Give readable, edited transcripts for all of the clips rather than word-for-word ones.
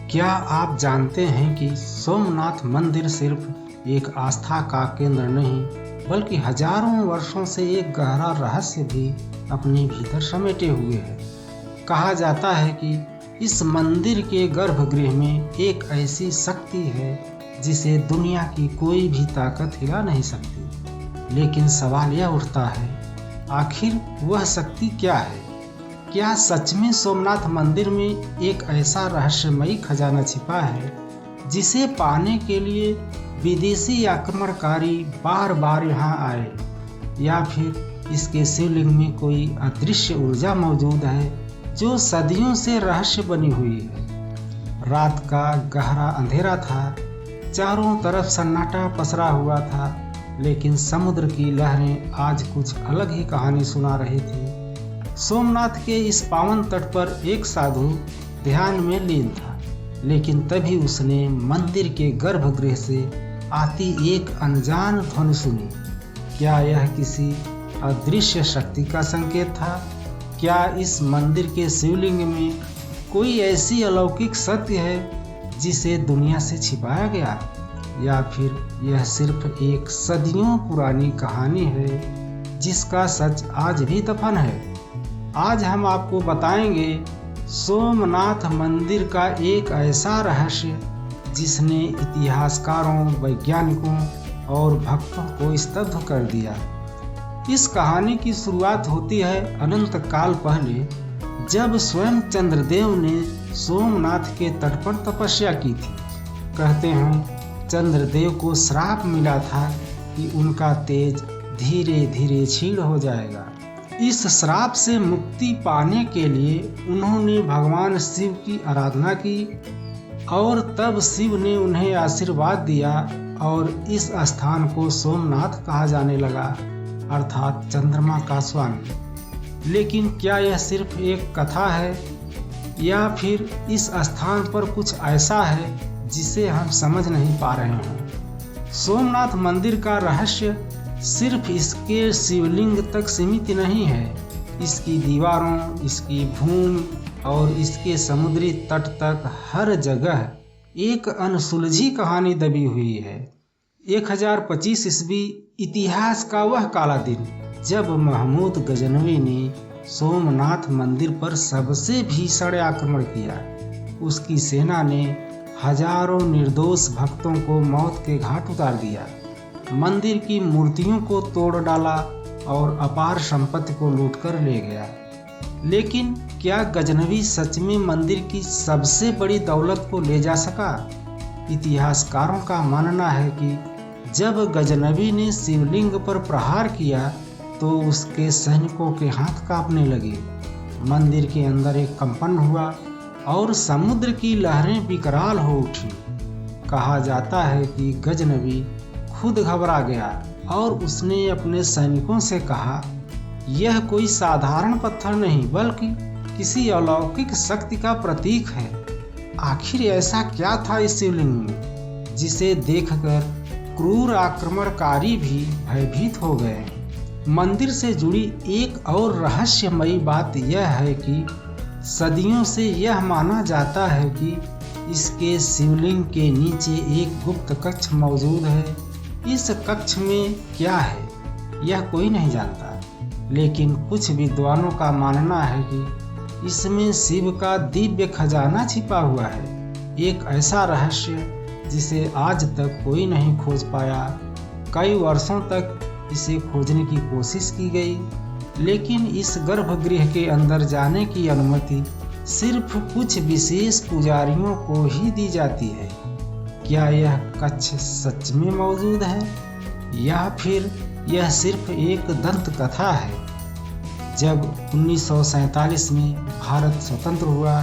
क्या आप जानते हैं कि सोमनाथ मंदिर सिर्फ एक आस्था का केंद्र नहीं बल्कि हजारों वर्षों से एक गहरा रहस्य भी अपने भीतर समेटे हुए है। कहा जाता है कि इस मंदिर के गर्भगृह में एक ऐसी शक्ति है जिसे दुनिया की कोई भी ताकत हिला नहीं सकती। लेकिन सवाल यह उठता है, आखिर वह शक्ति क्या है? क्या सच में सोमनाथ मंदिर में एक ऐसा रहस्यमयी खजाना छिपा है जिसे पाने के लिए विदेशी आक्रमणकारी बार बार यहाँ आए, या फिर इसके शिवलिंग में कोई अदृश्य ऊर्जा मौजूद है जो सदियों से रहस्य बनी हुई है? रात का गहरा अंधेरा था, चारों तरफ सन्नाटा पसरा हुआ था, लेकिन समुद्र की लहरें आज कुछ अलग ही कहानी सुना रही थी। सोमनाथ के इस पावन तट पर एक साधु ध्यान में लीन था, लेकिन तभी उसने मंदिर के गर्भगृह से आती एक अनजान ध्वनि सुनी। क्या यह किसी अदृश्य शक्ति का संकेत था? क्या इस मंदिर के शिवलिंग में कोई ऐसी अलौकिक सत्य है जिसे दुनिया से छिपाया गया, या फिर यह सिर्फ एक सदियों पुरानी कहानी है जिसका सच आज भी दफन है? आज हम आपको बताएंगे सोमनाथ मंदिर का एक ऐसा रहस्य जिसने इतिहासकारों, वैज्ञानिकों और भक्तों को स्तब्ध कर दिया। इस कहानी की शुरुआत होती है अनंत काल पहले, जब स्वयं चंद्रदेव ने सोमनाथ के तट पर तपस्या की थी। कहते हैं चंद्रदेव को श्राप मिला था कि उनका तेज धीरे धीरे क्षीण हो जाएगा। इस श्राप से मुक्ति पाने के लिए उन्होंने भगवान शिव की आराधना की और तब शिव ने उन्हें आशीर्वाद दिया और इस स्थान को सोमनाथ कहा जाने लगा, अर्थात चंद्रमा का स्वामी। लेकिन क्या यह सिर्फ एक कथा है, या फिर इस स्थान पर कुछ ऐसा है जिसे हम समझ नहीं पा रहे हैं? सोमनाथ मंदिर का रहस्य सिर्फ इसके शिवलिंग तक सीमित नहीं है। इसकी दीवारों, इसकी भूमि और इसके समुद्री तट तक हर जगह एक अनसुलझी कहानी दबी हुई है। 1025 ईस्वी इतिहास का वह काला दिन जब महमूद गजनवी ने सोमनाथ मंदिर पर सबसे भीषण आक्रमण किया। उसकी सेना ने हजारों निर्दोष भक्तों को मौत के घाट उतार दिया, मंदिर की मूर्तियों को तोड़ डाला और अपार संपत्ति को लूटकर ले गया। लेकिन क्या गजनवी सच में मंदिर की सबसे बड़ी दौलत को ले जा सका? इतिहासकारों का मानना है कि जब गजनवी ने शिवलिंग पर प्रहार किया तो उसके सैनिकों के हाथ कांपने लगे। मंदिर के अंदर एक कंपन हुआ और समुद्र की लहरें विकराल हो उठी। कहा जाता है कि गजनवी खुद घबरा गया और उसने अपने सैनिकों से कहा, यह कोई साधारण पत्थर नहीं बल्कि किसी अलौकिक शक्ति का प्रतीक है। आखिर ऐसा क्या था इस शिवलिंग में जिसे देखकर क्रूर आक्रमणकारी भी भयभीत हो गए? मंदिर से जुड़ी एक और रहस्यमयी बात यह है कि सदियों से यह माना जाता है कि इसके शिवलिंग के नीचे एक गुप्त कक्ष मौजूद है। इस कक्ष में क्या है यह कोई नहीं जानता, लेकिन कुछ विद्वानों का मानना है कि इसमें शिव का दिव्य खजाना छिपा हुआ है, एक ऐसा रहस्य जिसे आज तक कोई नहीं खोज पाया। कई वर्षों तक इसे खोजने की कोशिश की गई, लेकिन इस गर्भगृह के अंदर जाने की अनुमति सिर्फ कुछ विशेष पुजारियों को ही दी जाती है। क्या यह कक्ष सच में मौजूद है, या फिर यह सिर्फ एक दंत कथा है? जब 1947 में भारत स्वतंत्र हुआ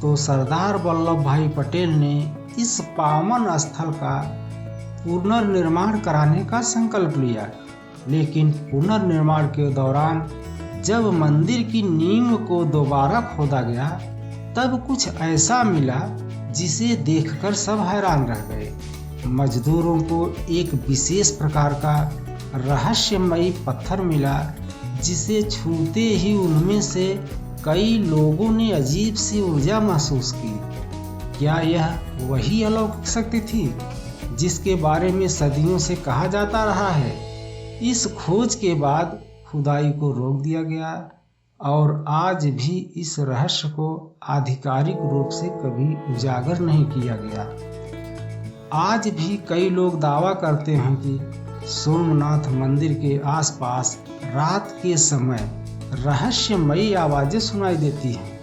तो सरदार वल्लभ भाई पटेल ने इस पावन स्थल का पुनर्निर्माण कराने का संकल्प लिया। लेकिन पुनर्निर्माण के दौरान जब मंदिर की नींव को दोबारा खोदा गया तब कुछ ऐसा मिला जिसे देखकर सब हैरान रह गए। मजदूरों को एक विशेष प्रकार का रहस्यमयी पत्थर मिला जिसे छूते ही उनमें से कई लोगों ने अजीब सी ऊर्जा महसूस की। क्या यह वही अलौकिक शक्ति थी जिसके बारे में सदियों से कहा जाता रहा है? इस खोज के बाद खुदाई को रोक दिया गया और आज भी इस रहस्य को आधिकारिक रूप से कभी उजागर नहीं किया गया। आज भी कई लोग दावा करते हैं कि सोमनाथ मंदिर के आसपास रात के समय रहस्यमयी आवाजें सुनाई देती हैं।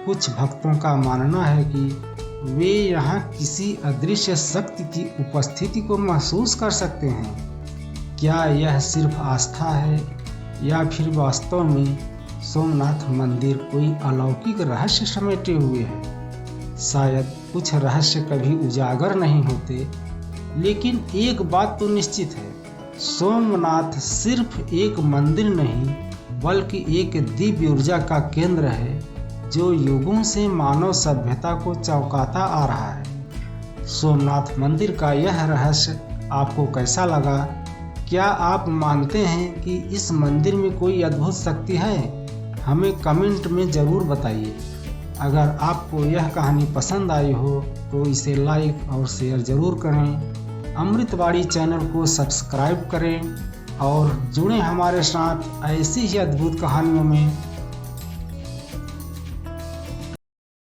कुछ भक्तों का मानना है कि वे यहाँ किसी अदृश्य शक्ति की उपस्थिति को महसूस कर सकते हैं। क्या यह सिर्फ आस्था है या फिर वास्तव में सोमनाथ मंदिर कोई अलौकिक रहस्य समेटे हुए है? शायद कुछ रहस्य कभी उजागर नहीं होते, लेकिन एक बात तो निश्चित है, सोमनाथ सिर्फ एक मंदिर नहीं बल्कि एक दिव्य ऊर्जा का केंद्र है जो युगों से मानव सभ्यता को चौंकाता आ रहा है। सोमनाथ मंदिर का यह रहस्य आपको कैसा लगा? क्या आप मानते हैं कि इस मंदिर में कोई अद्भुत शक्ति है? हमें कमेंट में ज़रूर बताइए। अगर आपको यह कहानी पसंद आई हो तो इसे लाइक और शेयर ज़रूर करें। अमृतवाणी चैनल को सब्सक्राइब करें और जुड़ें हमारे साथ ऐसी ही अद्भुत कहानियों में।